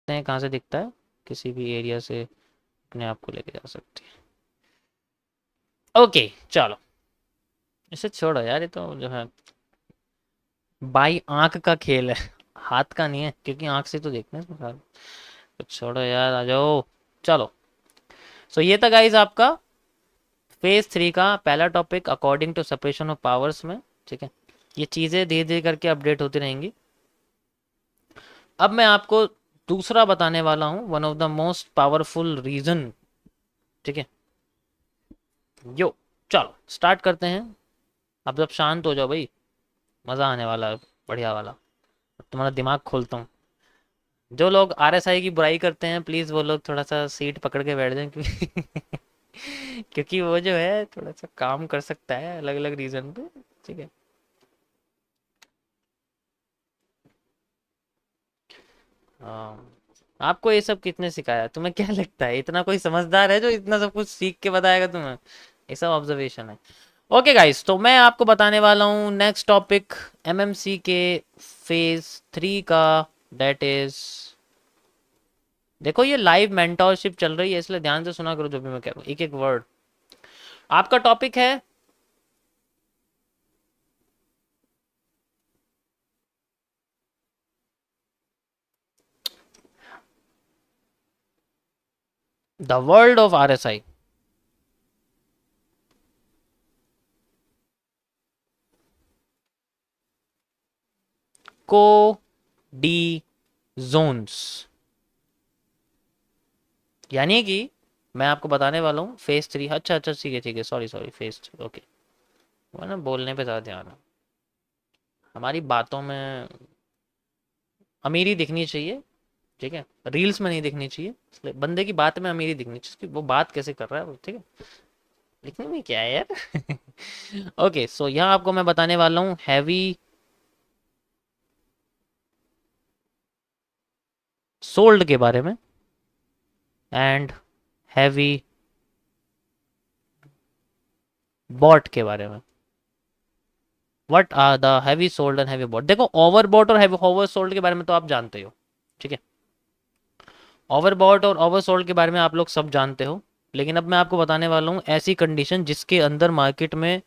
हैं कहाँ से दिखता है, किसी भी एरिया से अपने आप को लेके जा सकती है। ओके चलो, इसे छोड़ो यार, ये तो जो है बाई आंख का खेल है, हाथ का नहीं है, क्योंकि आंख से तो देखना है इसमें सारा। तो छोड़ो यार, आ जाओ। चलो, सो ये था गाइज आपका फेज 3 का पहला topic according to separation of powers में। ठीक है, ये चीज़ें धीरे धीरे करके अपडेट होती रहेंगी। अब मैं आपको दूसरा बताने वाला हूँ, one of the most powerful reason. ठीक है, यो चलो स्टार्ट करते हैं। अब जब शांत हो जाओ भाई, मज़ा आने वाला है, बढ़िया वाला। अब तुम्हारा दिमाग खोलता हूँ। जो लोग आरएसआई की बुराई करते हैं प्लीज़ वो लोग थोड़ा सा सीट पकड़ के बैठ जाएं, क्योंकि क्योंकि वो जो है थोड़ा सा काम कर सकता है अलग अलग रीजन पे। ठीक है, हाँ। आपको ये सब कितने सिखाया, तुम्हें क्या लगता है इतना कोई समझदार है जो इतना सब कुछ सीख के बताएगा तुम्हें? ये सब ऑब्जर्वेशन है। ओके गाइस, तो मैं आपको बताने वाला हूँ नेक्स्ट टॉपिक एमएमसी के फेज 3 का, दैट इज, देखो ये लाइव मेंटोरशिप चल रही है इसलिए ध्यान से सुना करो जो भी मैं कह रहा हूँ, एक एक वर्ड। आपका टॉपिक है द वर्ल्ड ऑफ आरएसआई। को डी जोन्स, यानी कि मैं आपको बताने वाला हूँ फेज 3। अच्छा अच्छा, ठीक है, सॉरी सॉरी, फेज 3 ओके। वो ना बोलने पे ज़्यादा ध्यान है, हमारी बातों में अमीरी दिखनी चाहिए। ठीक है, रील्स में नहीं दिखनी चाहिए, इसलिए बंदे की बात में अमीरी दिखनी चाहिए कि वो बात कैसे कर रहा है वो। ठीक है, लिखने में क्या है यार। ओके सो यहाँ आपको मैं बताने वाला हूँ हैवी सोल्ड के बारे में एंड हैवी बॉट के बारे में। What are the heavy sold and heavy bought? देखो ओवर बॉट और हैवी ओवर सोल्ड के बारे में तो आप जानते हो। ठीक है, ओवर बॉट और ओवर सोल्ड के बारे में आप लोग सब जानते हो, लेकिन अब मैं आपको बताने वाला हूँ ऐसी कंडीशन जिसके अंदर मार्केट में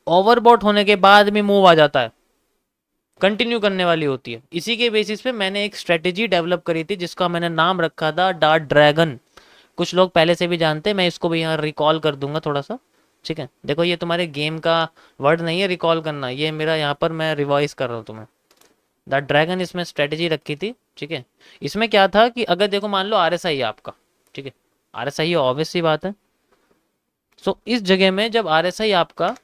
ओवर बॉट होने के बाद भी मूव आ जाता है, कंटिन्यू करने वाली होती है। इसी के बेसिस पे मैंने एक स्ट्रेटेजी डेवलप करी थी जिसका मैंने नाम रखा था डार्ट ड्रैगन। कुछ लोग पहले से भी जानते हैं, मैं इसको भी यहाँ रिकॉल कर दूंगा थोड़ा सा। ठीक है, देखो ये तुम्हारे गेम का वर्ड नहीं है रिकॉल करना, ये मेरा यहाँ पर मैं रिवाइज कर रहा हूँ तुम्हें। द ड्रैगन इसमें स्ट्रेटेजी रखी थी। ठीक है, इसमें क्या था कि अगर देखो मान लो आरएसआई है आपका, ठीक है, आरएसआई ऑब्वियस सी बात है। सो इस जगह में जब आरएसआई आपका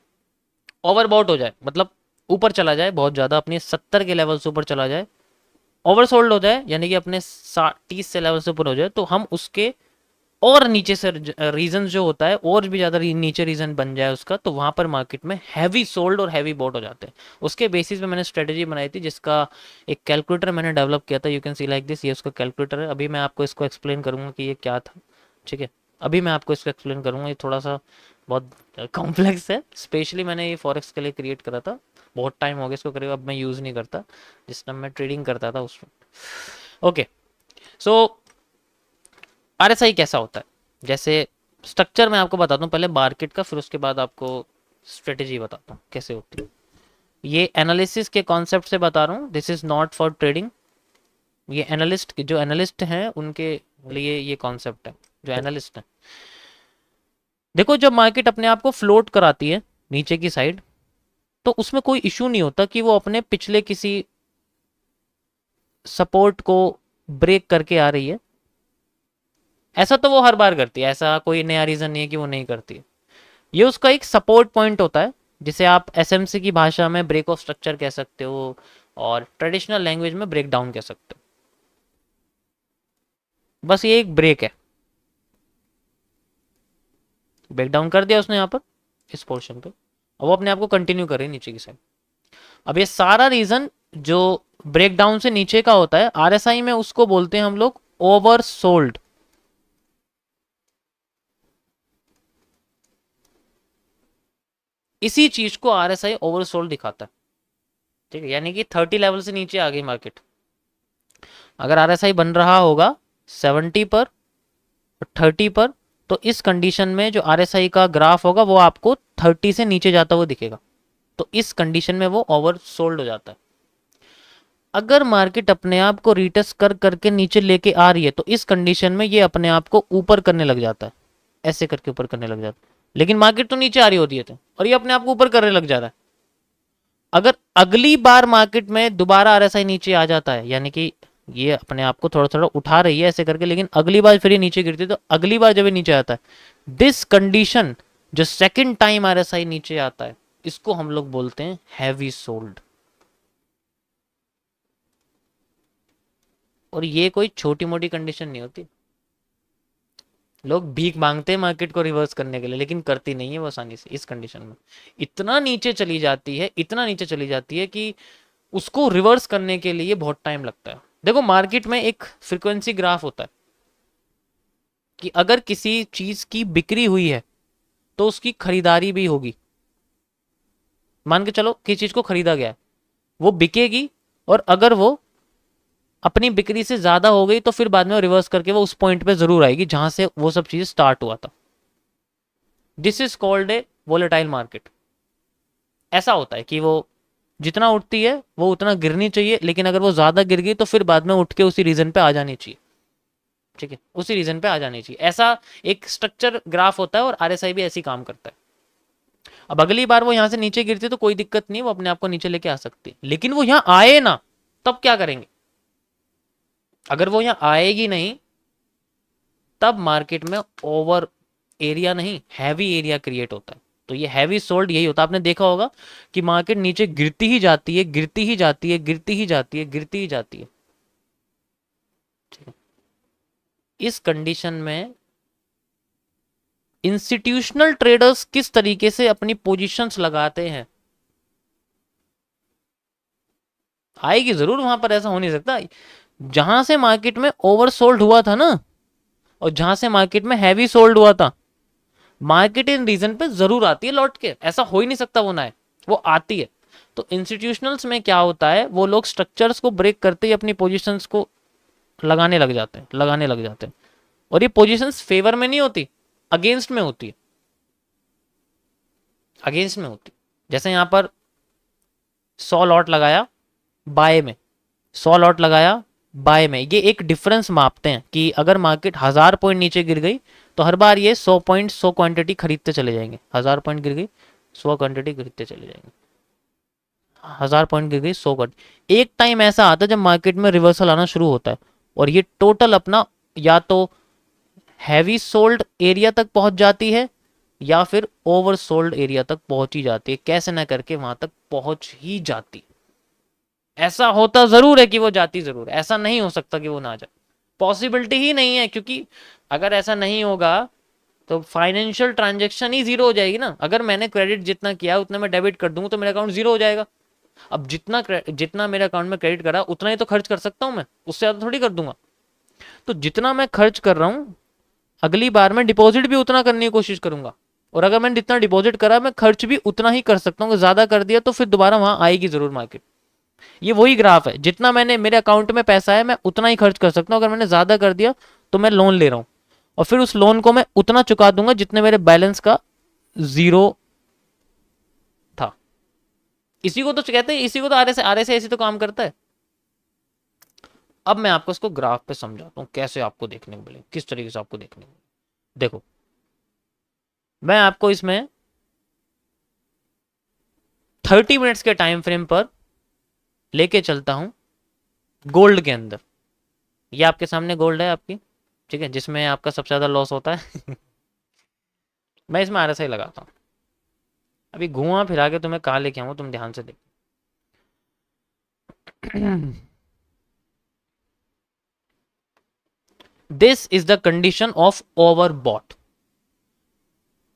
ओवरबॉट हो जाए, मतलब ऊपर चला जाए बहुत ज़्यादा, अपने 70 के लेवल से ऊपर चला जाए, ओवरसोल्ड हो जाए यानी कि अपने 30 से लेवल से ऊपर हो जाए, तो हम उसके और नीचे से रीजन जो होता है और भी ज़्यादा नीचे रीजन बन जाए उसका, तो वहाँ पर मार्केट में हैवी सोल्ड और हैवी बॉट हो जाते हैं। उसके बेसिस पे मैंने स्ट्रेटेजी बनाई थी जिसका एक कैलकुलेटर मैंने डेवलप किया था, you can see like this, ये उसका कैलकुलेटर है। अभी मैं आपको इसको एक्सप्लेन करूँगा कि ये क्या था। ठीक है, अभी मैं आपको इसको एक्सप्लेन करूँगा, ये थोड़ा सा बहुत कॉम्प्लेक्स है, स्पेशली मैंने ये फॉरेक्स के लिए क्रिएट करा था। बहुत टाइम हो गया इसको करीब, अब मैं यूज़ नहीं करता, जिस टाइम मैं ट्रेडिंग करता था उसमें। ओके सो आरएसआई कैसा होता है, जैसे स्ट्रक्चर मैं आपको बताता हूँ पहले मार्केट का, फिर उसके बाद आपको स्ट्रेटेजी बताता हूँ कैसे होती है। ये एनालिसिस के कॉन्सेप्ट से बता रहा हूँ, this is not for trading. ये एनालिस्ट, जो एनालिस्ट हैं उनके लिए ये कॉन्सेप्ट है, जो एनालिस्ट हैं। देखो जब मार्केट अपने आप को फ्लोट कराती है नीचे की साइड, तो उसमें कोई इशू नहीं होता कि वो अपने पिछले किसी सपोर्ट को ब्रेक करके आ रही है। ऐसा तो वो हर बार करती है, ऐसा कोई नया रीजन नहीं है कि वो नहीं करती है। ये उसका एक सपोर्ट पॉइंट होता है, जिसे आप एसएमसी की भाषा में ब्रेक ऑफ स्ट्रक्चर कह सकते हो और ट्रेडिशनल लैंग्वेज में ब्रेक डाउन कह सकते हो। बस ये एक ब्रेक है, ब्रेक डाउन कर दिया उसने यहाँ पर इस पोर्शन पे, अब वो अपने आप को कंटिन्यू कर रही है नीचे की साइड। अब ये सारा रीजन जो ब्रेक डाउन से नीचे का होता है, आरएसआई में उसको बोलते हैं हम लोग ओवर सोल्ड। इसी चीज को आरएसआई ओवर सोल्ड दिखाता है। ठीक है, यानी कि 30 लेवल से नीचे आ गई मार्केट, अगर आरएसआई बन रहा होगा 70 पर, 30 पर, तो इस कंडीशन में जो RSI का ग्राफ होगा वो आपको 30 से नीचे जाता हुआ दिखेगा, तो इस कंडीशन में वो ओवर सोल्ड हो जाता है। अगर मार्केट अपने आप को रिटेस्ट कर करके नीचे लेके आ रही है तो इस कंडीशन में ये अपने आप को ऊपर करने लग जाता है, ऐसे करके ऊपर करने लग जाता है, लेकिन मार्केट तो नीचे आ रही होती है और ये अपने आप को ऊपर करने लग जाता है। अगर अगली बार मार्केट में दोबारा RSI नीचे आ जाता है, यानी कि ये अपने आप को थोड़ा थोड़ा उठा रही है ऐसे करके, लेकिन अगली बार फिर ये नीचे गिरती है, तो अगली बार जब ये नीचे आता है, दिस कंडीशन, जो सेकंड टाइम RSI नीचे आता है, इसको हम लोग बोलते हैं हैवी सोल्ड। और ये कोई छोटी मोटी कंडीशन नहीं होती। लोग भीख मांगते हैं मार्केट को रिवर्स करने के लिए, लेकिन करती नहीं है वो आसानी से। इस कंडीशन में इतना नीचे चली जाती है, इतना नीचे चली जाती है कि उसको रिवर्स करने के लिए बहुत टाइम लगता है। देखो मार्केट में एक फ्रीक्वेंसी ग्राफ होता है कि अगर किसी चीज की बिक्री हुई है तो उसकी खरीदारी भी होगी। मान के चलो किसी चीज को खरीदा गया है, वो बिकेगी, और अगर वो अपनी बिक्री से ज्यादा हो गई तो फिर बाद में रिवर्स करके वो उस पॉइंट पे जरूर आएगी जहां से वो सब चीज स्टार्ट हुआ था। This is called a volatile market. ऐसा होता है कि वो जितना उठती है वो उतना गिरनी चाहिए, लेकिन अगर वो ज्यादा गिर गई तो फिर बाद में उठ के उसी रीजन पे आ जानी चाहिए। ठीक है, उसी रीजन पे आ जानी चाहिए। ऐसा एक स्ट्रक्चर ग्राफ होता है और RSI भी ऐसी काम करता है। अब अगली बार वो यहां से नीचे गिरती है तो कोई दिक्कत नहीं, वो अपने आप को नीचे लेके आ सकती है, लेकिन वो यहां आए ना, तब क्या करेंगे? अगर वो यहां आएगी नहीं तब मार्केट में ओवर एरिया नहीं, हैवी एरिया क्रिएट होता है। तो ये हैवी सोल्ड यही होता है। आपने देखा होगा कि मार्केट नीचे गिरती ही जाती है, गिरती ही जाती है, गिरती ही जाती है, गिरती ही जाती है। इस कंडीशन में इंस्टीट्यूशनल ट्रेडर्स किस तरीके से अपनी पोजीशंस लगाते हैं, आएगी जरूर वहां पर। ऐसा हो नहीं सकता। जहां से मार्केट में ओवर सोल्ड हुआ था ना, और जहां से मार्केट में हैवी सोल्ड हुआ था, मार्केट इन रीजन पे जरूर आती है लौट के। ऐसा हो ही नहीं सकता वो ना है, वो आती है। तो इंस्टीट्यूशनल्स में क्या होता है, वो लोग स्ट्रक्चर्स को ब्रेक करते ही अपनी पोजीशंस को लगाने लग जाते हैं, लगाने लग जाते हैं। और ये पोजीशंस फेवर में नहीं होती, अगेंस्ट में होती है, अगेंस्ट में होती। जैसे यहां पर 100 लॉट लगाया बाय में, 100 लॉट लगाया बाय में, ये एक डिफरेंस मापते हैं कि अगर मार्केट 1000 पॉइंट नीचे गिर गई तो हर बार ये 100 पॉइंट 100 क्वांटिटी खरीदते चले जाएंगे। 1000 पॉइंट गिर गई 100 क्वांटिटी खरीदते चले जाएंगे, 1000 पॉइंट गिर गई 100 क्वांटिटी। एक टाइम ऐसा आता है जब मार्केट में रिवर्सल आना शुरू होता है और ये टोटल अपना या तो हैवी सोल्ड एरिया तक पहुंच जाती है या फिर ओवर सोल्ड एरिया तक पहुंची जाती है, कैसे ना करके वहां तक पहुंच ही जाती है। ऐसा होता जरूर है कि वो जाती जरूर है, ऐसा नहीं हो सकता कि वो ना जाए, पॉसिबिलिटी ही नहीं है। क्योंकि अगर ऐसा नहीं होगा तो फाइनेंशियल ट्रांजैक्शन ही जीरो हो जाएगी ना। अगर मैंने क्रेडिट जितना किया उतना मैं डेबिट कर दूंगा तो मेरा अकाउंट जीरो हो जाएगा। अब जितना मेरे अकाउंट में क्रेडिट करा उतना ही तो खर्च कर सकता हूं मैं, उससे ज्यादा थोड़ी कर दूंगा। तो जितना मैं खर्च कर रहा हूं अगली बार मैं डिपॉजिट भी उतना करने की कोशिश करूंगा, और अगर मैंने जितना डिपॉजिट करा मैं खर्च भी उतना ही कर सकता हूँ। ज्यादा कर दिया तो फिर दोबारा वहां आएगी जरूर मार्केट। ये वही ग्राफ है, जितना मैंने मेरे अकाउंट में पैसा है मैं उतना ही खर्च कर सकता हूँ। अगर मैंने ज्यादा कर दिया तो मैं लोन ले रहा हूँ और फिर उस लोन को मैं उतना चुका दूंगा जितने मेरे बैलेंस का जीरो था। इसी को तो कहते हैं, इसी को तो RSI ऐसे तो काम करता है। अब मैं आपको इसको ग्राफ पे समझाता हूं कैसे आपको देखने को मिले, किस तरीके से आपको देखने को मिले। देखो मैं आपको इसमें 30 मिनट्स के टाइम फ्रेम पर लेके चलता हूं गोल्ड के अंदर। ये आपके सामने गोल्ड है आपकी, ठीक है, जिसमें आपका सबसे ज्यादा लॉस होता है। मैं इसमें RSI लगाता हूं। अभी घुमा फिरा के तुम्हें कहां लेके आऊं, तुम ध्यान से देखो। This is the condition of overbought.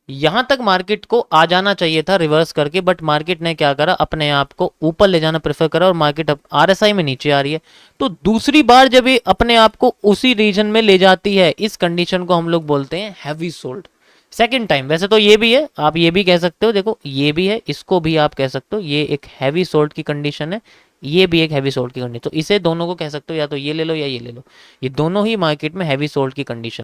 यहां तक मार्केट को आ जाना चाहिए था रिवर्स करके, बट मार्केट ने क्या करा, अपने आप को ऊपर ले जाना प्रेफर करा और मार्केट अब RSI में नीचे आ रही है। तो दूसरी बार जब ये अपने आप को उसी रीजन में ले जाती है, इस कंडीशन को हम लोग बोलते हैं हैवी सोल्ड। सेकेंड टाइम, वैसे तो ये भी है, आप ये भी कह सकते हो, देखो ये भी है, इसको भी आप कह सकते हो, ये एक हैवी सोल्ड की कंडीशन है, ये भी एक हैवी सोल्ड की कंडीशन, तो इसे दोनों को कह सकते हो, या तो ये ले लो या ये ले लो, ये दोनों ही मार्केट में हैवी सोल्ड की कंडीशन